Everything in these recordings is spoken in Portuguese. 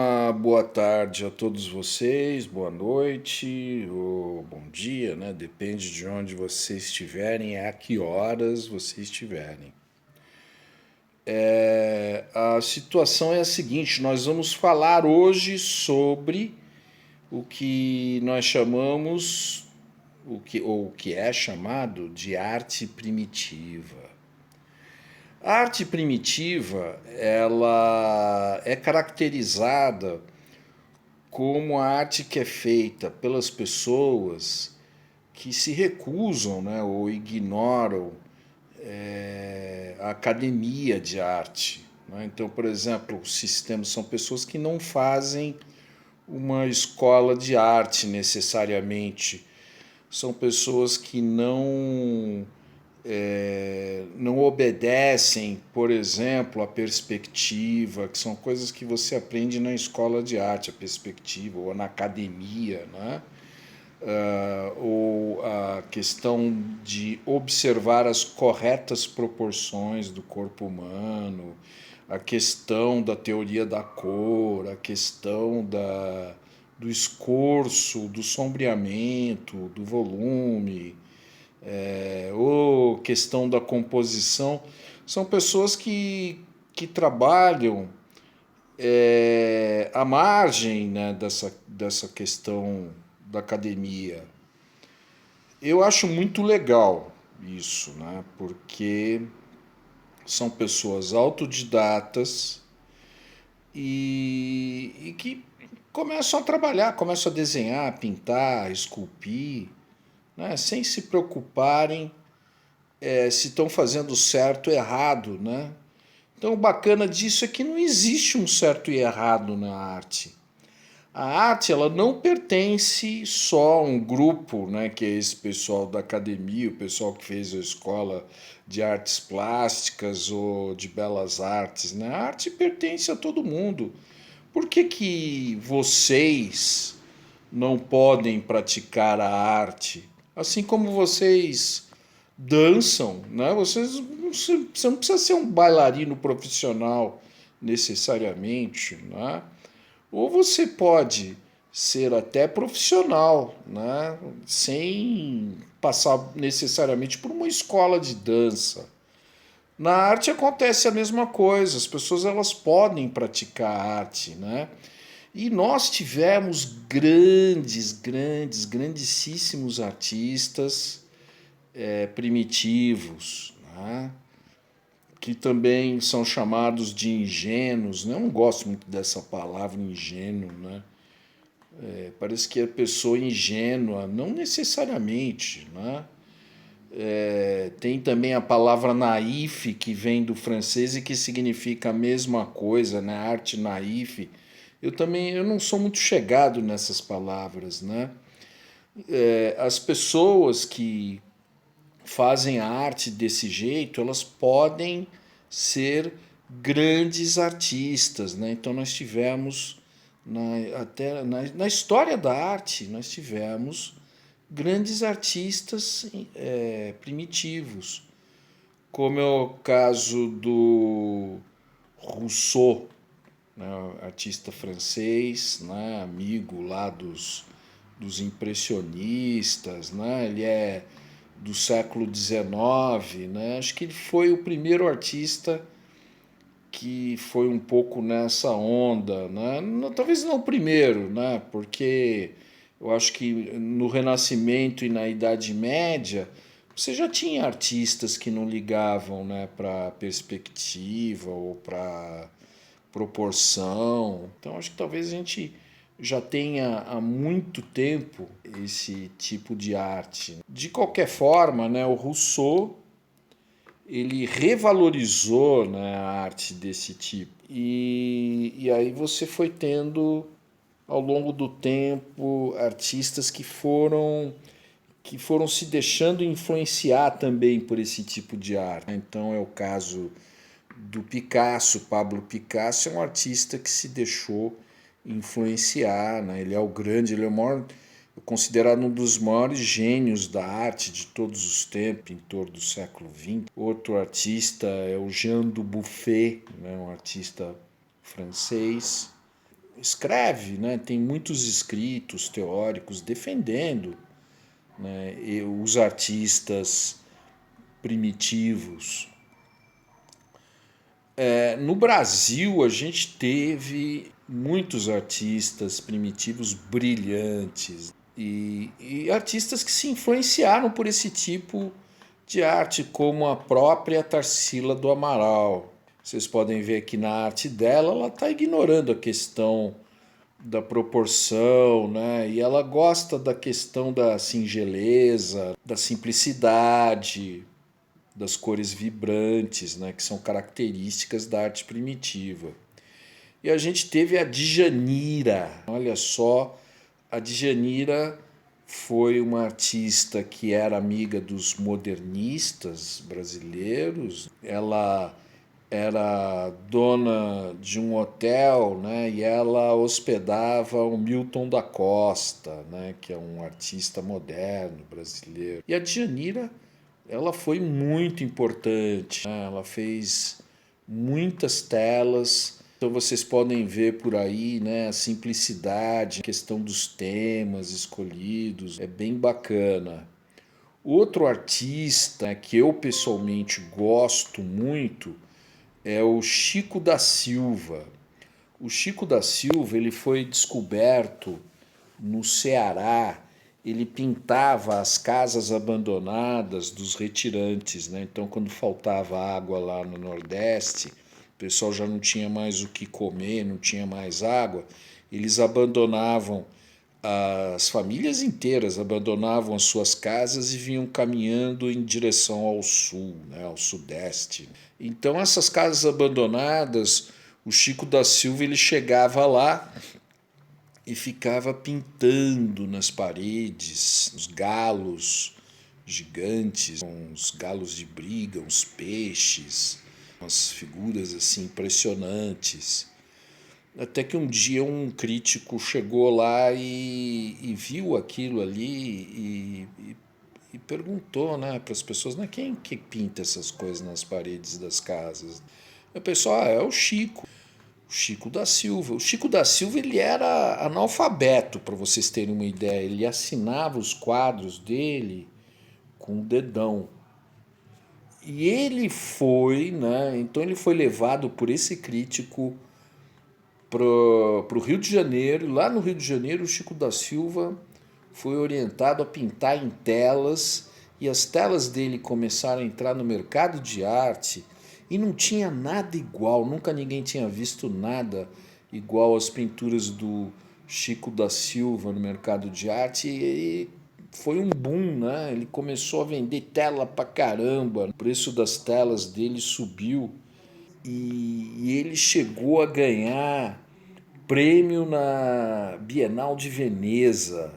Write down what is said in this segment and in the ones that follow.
Uma boa tarde a todos vocês, boa noite ou bom dia, né? Depende de onde vocês estiverem, a que horas vocês estiverem. A situação é a seguinte: nós vamos falar hoje sobre o que nós chamamos, ou o que é chamado de arte primitiva. A arte primitiva, ela é caracterizada como a arte que é feita pelas pessoas que se recusam, né, ou ignoram a academia de arte. Né? Então, por exemplo, os sistemas são pessoas que não fazem uma escola de arte necessariamente. São pessoas que não obedecem, por exemplo, a perspectiva, que são coisas que você aprende na escola de arte, a perspectiva, ou na academia, né? Ou a questão de observar as corretas proporções do corpo humano, a questão da teoria da cor, a questão do escorço, do sombreamento, do volume, ou questão da composição. São pessoas que trabalham à margem, né, dessa questão da academia. Eu acho muito legal isso, né, porque são pessoas autodidatas e que começam a trabalhar, começam a desenhar, a pintar, a esculpir, né, sem se preocuparem se estão fazendo certo ou errado, né? Então, o bacana disso é que não existe um certo e errado na arte. A arte, ela não pertence só a um grupo, né, que é esse pessoal da academia, o pessoal que fez a escola de artes plásticas ou de belas artes, né? A arte pertence a todo mundo. Por que vocês não podem praticar a arte? Assim como vocês dançam, né? Você não precisa ser um bailarino profissional necessariamente, né? Ou você pode ser até profissional, né? Sem passar necessariamente por uma escola de dança. Na arte acontece a mesma coisa, as pessoas elas podem praticar arte, né? E nós tivemos grandíssimos artistas primitivos, né? Que também são chamados de ingênuos. Né? Eu não gosto muito dessa palavra ingênuo. Né? Parece que é pessoa ingênua, não necessariamente. Né? Tem também a palavra naif, que vem do francês e que significa a mesma coisa, né? Arte naif. Eu não sou muito chegado nessas palavras. Né? As pessoas que fazem a arte desse jeito, elas podem ser grandes artistas. Né? Então nós tivemos, na história da arte, nós tivemos grandes artistas primitivos, como é o caso do Rousseau, né? Artista francês, né? Amigo lá dos impressionistas. Né? Ele é do século XIX, né? Acho que ele foi o primeiro artista que foi um pouco nessa onda, né? Talvez não o primeiro, né? Porque eu acho que no Renascimento e na Idade Média você já tinha artistas que não ligavam, né, para perspectiva ou para proporção. Então acho que talvez a gente já tenha há muito tempo esse tipo de arte. De qualquer forma, né, o Rousseau ele revalorizou, né, a arte desse tipo. E aí você foi tendo, ao longo do tempo, artistas que foram se deixando influenciar também por esse tipo de arte. Então é o caso do Picasso. Pablo Picasso é um artista que se deixou influenciar, né? Ele é o grande, ele é o maior, considerado um dos maiores gênios da arte de todos os tempos, pintor do século XX. Outro artista é o Jean Dubuffet, né? Um artista francês. escreve, né? Tem muitos escritos teóricos defendendo, né, os artistas primitivos. No Brasil, a gente teve muitos artistas primitivos brilhantes e artistas que se influenciaram por esse tipo de arte, como a própria Tarsila do Amaral. Vocês podem ver que na arte dela ela está ignorando a questão da proporção, né? E ela gosta da questão da singeleza, da simplicidade, das cores vibrantes, né? Que são características da arte primitiva. E a gente teve a Djanira. Olha só, a Djanira foi uma artista que era amiga dos modernistas brasileiros. Ela era dona de um hotel, né? E ela hospedava o Milton da Costa, né? Que é um artista moderno brasileiro. E a Djanira, ela foi muito importante, né? Ela fez muitas telas. Então vocês podem ver por aí, né, a simplicidade, a questão dos temas escolhidos, é bem bacana. Outro artista, né, que eu pessoalmente gosto muito é o Chico da Silva. O Chico da Silva, ele foi descoberto no Ceará. Ele pintava as casas abandonadas dos retirantes, né? Então, quando faltava água lá no Nordeste, o pessoal já não tinha mais o que comer, não tinha mais água, eles abandonavam, as famílias inteiras abandonavam as suas casas e vinham caminhando em direção ao sul, né, ao sudeste. Então essas casas abandonadas, o Chico da Silva ele chegava lá e ficava pintando nas paredes os galos gigantes, uns galos de briga, uns peixes, umas figuras assim impressionantes. Até que um dia um crítico chegou lá e viu aquilo ali e perguntou, né, para as pessoas, né, quem que pinta essas coisas nas paredes das casas? E o pessoal, é o Chico. O Chico da Silva. O Chico da Silva ele era analfabeto, para vocês terem uma ideia. Ele assinava os quadros dele com o dedão. E ele foi, né? Então ele foi levado por esse crítico para o Rio de Janeiro. Lá no Rio de Janeiro, o Chico da Silva foi orientado a pintar em telas e as telas dele começaram a entrar no mercado de arte e não tinha nada igual, nunca ninguém tinha visto nada igual às pinturas do Chico da Silva no mercado de arte e foi um boom, né? Ele começou a vender tela pra caramba, o preço das telas dele subiu e ele chegou a ganhar prêmio na Bienal de Veneza.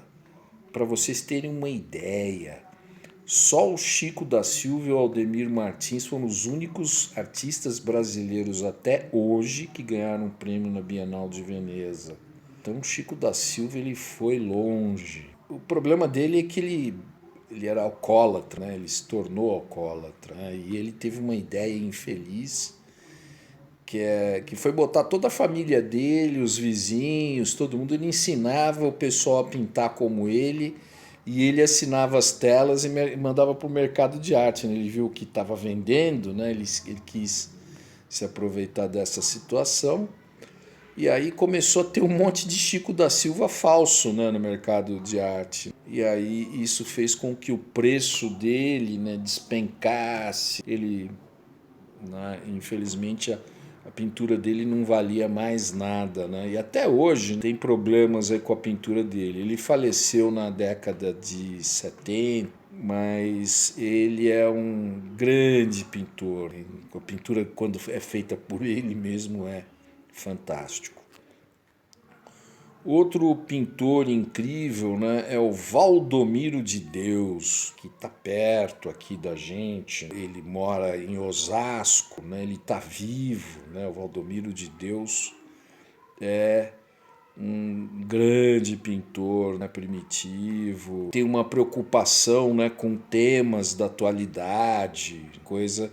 Para vocês terem uma ideia, só o Chico da Silva e o Aldemir Martins foram os únicos artistas brasileiros até hoje que ganharam um prêmio na Bienal de Veneza. Então o Chico da Silva ele foi longe. O problema dele é que ele era alcoólatra, né? Ele se tornou alcoólatra, né? E ele teve uma ideia infeliz que foi botar toda a família dele, os vizinhos, todo mundo. Ele ensinava o pessoal a pintar como ele e ele assinava as telas e mandava para o mercado de arte, né? Ele viu que estava vendendo, né? Ele quis se aproveitar dessa situação e aí começou a ter um monte de Chico da Silva falso, né, no mercado de arte. E aí isso fez com que o preço dele, né, despencasse. Ele, né, infelizmente, a pintura dele não valia mais nada, né? E até hoje tem problemas aí com a pintura dele. Ele faleceu na década de 70, mas ele é um grande pintor. A pintura, quando é feita por ele mesmo, é fantástico. Outro pintor incrível, né, é o Valdomiro de Deus, que está perto aqui da gente. Ele mora em Osasco, né, ele está vivo. Né, o Valdomiro de Deus é um grande pintor, né, primitivo. Tem uma preocupação, né, com temas da atualidade, coisa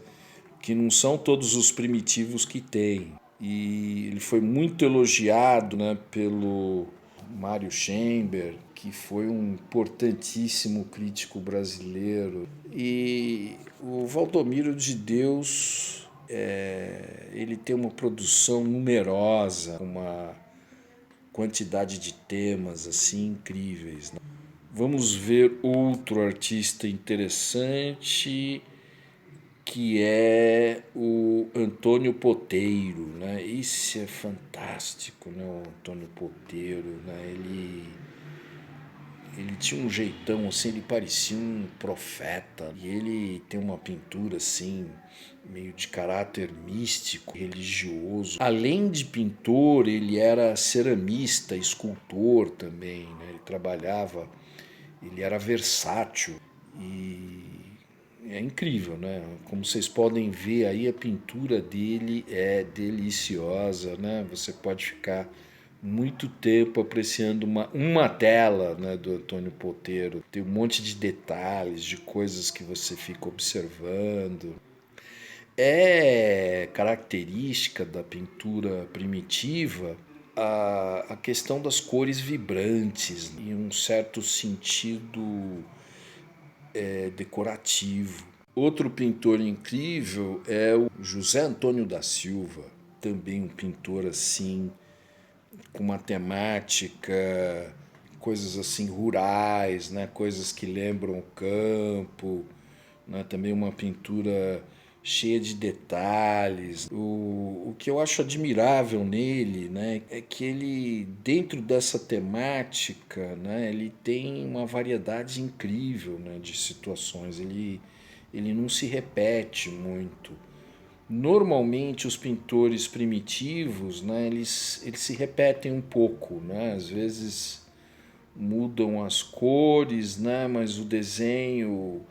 que não são todos os primitivos que têm. e ele foi muito elogiado, né, pelo Mário Schember, que foi um importantíssimo crítico brasileiro. E o Valdomiro de Deus, ele tem uma produção numerosa, uma quantidade de temas assim incríveis, né? Vamos ver outro artista interessante, que é o Antônio Poteiro, né? Esse é fantástico, né? O Antônio Poteiro, né? Ele tinha um jeitão assim, ele parecia um profeta. E ele tem uma pintura assim, meio de caráter místico, religioso. Além de pintor, ele era ceramista, escultor também, né? Ele era versátil e é incrível, né? Como vocês podem ver aí, a pintura dele é deliciosa, né? Você pode ficar muito tempo apreciando uma tela, né, do Antônio Poteiro. Tem um monte de detalhes, de coisas que você fica observando. É característica da pintura primitiva a questão das cores vibrantes, em um certo sentido decorativo. Outro pintor incrível é o José Antônio da Silva, também um pintor assim, com uma temática, coisas assim rurais, né? Coisas que lembram o campo, né? Também uma pintura cheia de detalhes. O que eu acho admirável nele, né, é que ele, dentro dessa temática, né, ele tem uma variedade incrível, né, de situações. Ele não se repete muito. Normalmente os pintores primitivos, né, eles se repetem um pouco, né? Às vezes mudam as cores, né, mas o desenho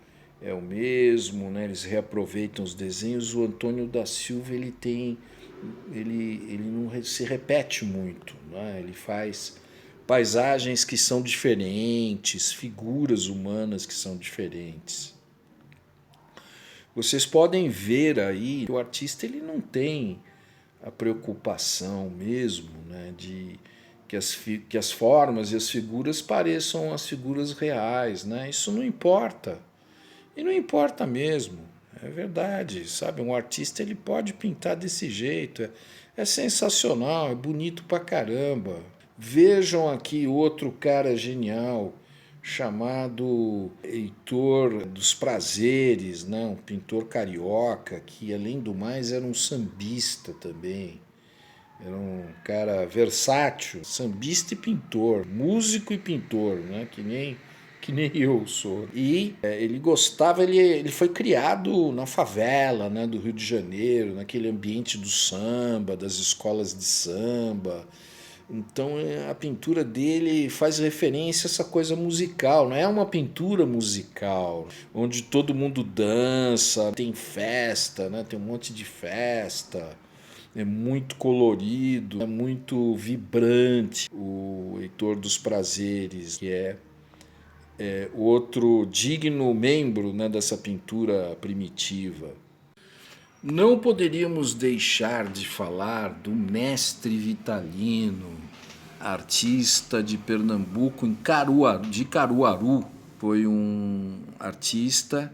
é o mesmo, né? Eles reaproveitam os desenhos. O Antônio da Silva ele não se repete muito, né? Ele faz paisagens que são diferentes, figuras humanas que são diferentes. Vocês podem ver aí que o artista ele não tem a preocupação mesmo, né, de que as formas e as figuras pareçam as figuras reais, né? Isso não importa. E não importa mesmo. É verdade, sabe? Um artista ele pode pintar desse jeito. É sensacional, é bonito pra caramba. Vejam aqui outro cara genial chamado Heitor dos Prazeres, né? Um pintor carioca que, além do mais, era um sambista também. Era um cara versátil, sambista e pintor, músico e pintor, né? Que nem eu sou. E ele gostava, ele foi criado na favela, né, do Rio de Janeiro, naquele ambiente do samba, das escolas de samba. Então a pintura dele faz referência a essa coisa musical, não é uma pintura musical, onde todo mundo dança, tem festa, né? Tem um monte de festa, é muito colorido, é muito vibrante. O Heitor dos Prazeres, que é outro digno membro, né, dessa pintura primitiva. Não poderíamos deixar de falar do mestre Vitalino, artista de Pernambuco, de Caruaru. Foi um artista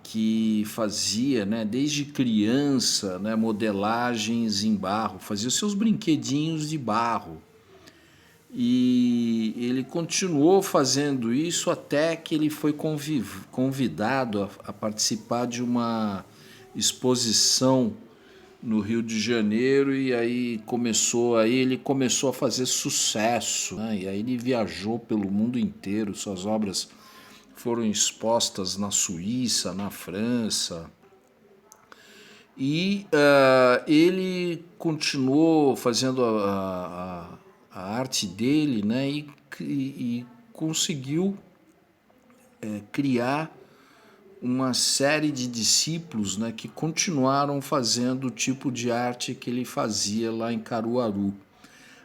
que fazia, né, desde criança, né, modelagens em barro, fazia os seus brinquedinhos de barro. E ele continuou fazendo isso até que ele foi convidado a participar de uma exposição no Rio de Janeiro, e aí ele começou a fazer sucesso, né? E aí ele viajou pelo mundo inteiro, suas obras foram expostas na Suíça, na França, e ele continuou fazendo a arte dele, né? E conseguiu criar uma série de discípulos, né, que continuaram fazendo o tipo de arte que ele fazia lá em Caruaru.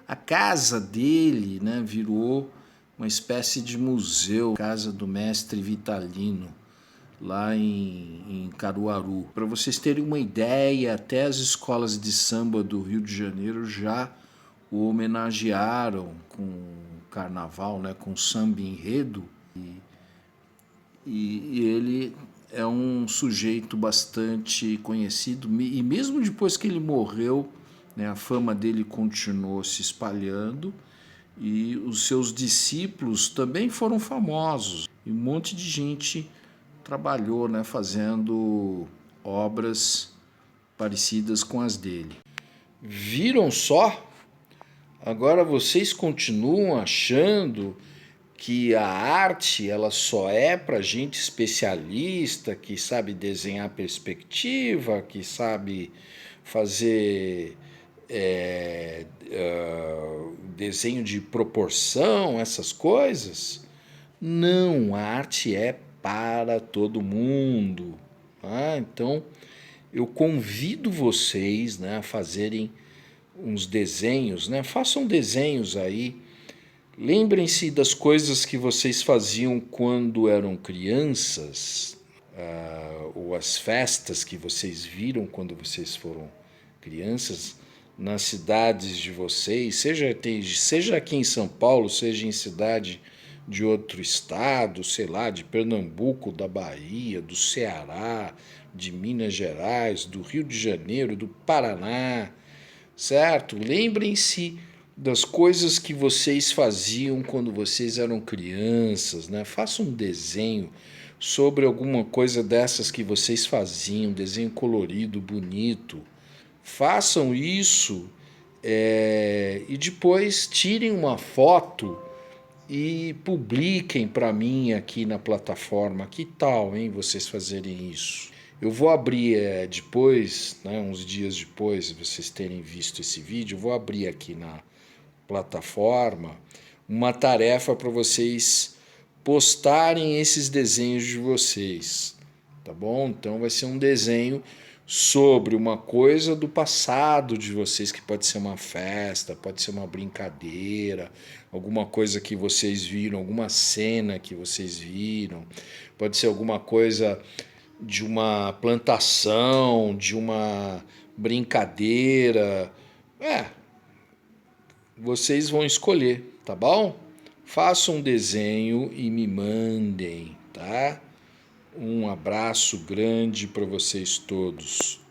A casa dele, né, virou uma espécie de museu, casa do mestre Vitalino, lá em Caruaru. Para vocês terem uma ideia, até as escolas de samba do Rio de Janeiro já o homenagearam com carnaval, né, com samba enredo. E ele é um sujeito bastante conhecido, e mesmo depois que ele morreu, né, a fama dele continuou se espalhando e os seus discípulos também foram famosos. E um monte de gente trabalhou, né, fazendo obras parecidas com as dele. Viram só? Agora vocês continuam achando que a arte ela só é para gente especialista, que sabe desenhar perspectiva, que sabe fazer desenho de proporção, essas coisas? Não, a arte é para todo mundo. Então, eu convido vocês, né, a fazerem uns desenhos, né? Façam desenhos aí. Lembrem-se das coisas que vocês faziam quando eram crianças, ou as festas que vocês viram quando vocês foram crianças, nas cidades de vocês, seja aqui em São Paulo, seja em cidade de outro estado, sei lá, de Pernambuco, da Bahia, do Ceará, de Minas Gerais, do Rio de Janeiro, do Paraná, certo? Lembrem-se das coisas que vocês faziam quando vocês eram crianças, né? Façam um desenho sobre alguma coisa dessas que vocês faziam, um desenho colorido, bonito. Façam isso e depois tirem uma foto e publiquem para mim aqui na plataforma. Que tal, hein, vocês fazerem isso? Eu vou abrir depois, né, uns dias depois de vocês terem visto esse vídeo, eu vou abrir aqui na plataforma uma tarefa para vocês postarem esses desenhos de vocês, tá bom? Então vai ser um desenho sobre uma coisa do passado de vocês, que pode ser uma festa, pode ser uma brincadeira, alguma coisa que vocês viram, alguma cena que vocês viram, pode ser alguma coisa de uma plantação, de uma brincadeira. Vocês vão escolher, tá bom? Façam um desenho e me mandem, tá? Um abraço grande para vocês todos.